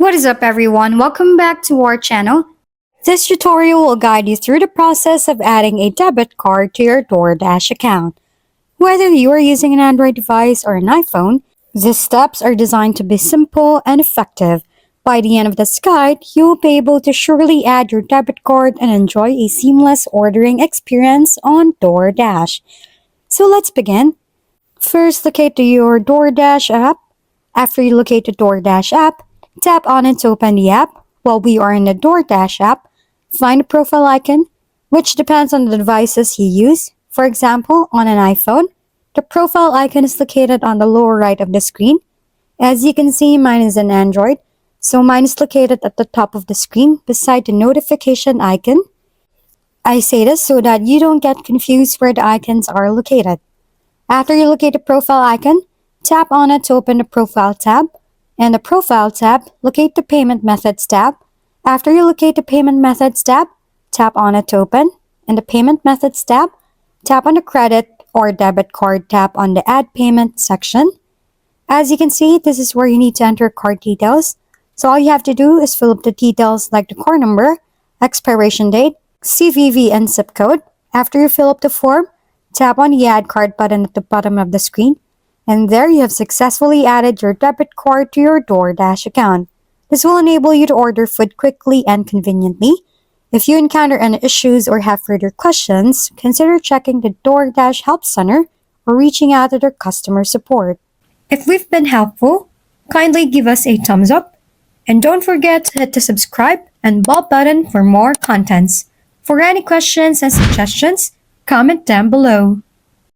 What is up everyone? Welcome back to our channel. This tutorial will guide you through the process of adding a debit card to your DoorDash account. Whether you are using an Android device or an iPhone, these steps are designed to be simple and effective. By the end of this guide, you will be able to surely add your debit card and enjoy a seamless ordering experience on DoorDash. So let's begin. First, locate your DoorDash app. After you locate the DoorDash app, tap on it to open the app. While we are in the DoorDash app, find the profile icon, which depends on the devices you use. For example, on an iPhone, the profile icon is located on the lower right of the screen. As you can see, mine is an Android, so mine is located at the top of the screen beside the notification icon. I say this so that you don't get confused where the icons are located. After you locate the profile icon, tap on it to open the Profile tab. In the Profile tab, locate the Payment Methods tab. After you locate the Payment Methods tab, tap on it to open. In the Payment Methods tab, tap on the Credit or Debit Card tab on the Add Payment section. As you can see, this is where you need to enter card details. So all you have to do is fill up the details like the card number, expiration date, CVV and zip code. After you fill up the form, tap on the Add Card button at the bottom of the screen. And there you have successfully added your debit card to your DoorDash account. This will enable you to order food quickly and conveniently. If you encounter any issues or have further questions, consider checking the DoorDash Help Center or reaching out to their customer support. If we've been helpful, kindly give us a thumbs up. And don't forget to hit the subscribe and bell button for more contents. For any questions and suggestions, comment down below.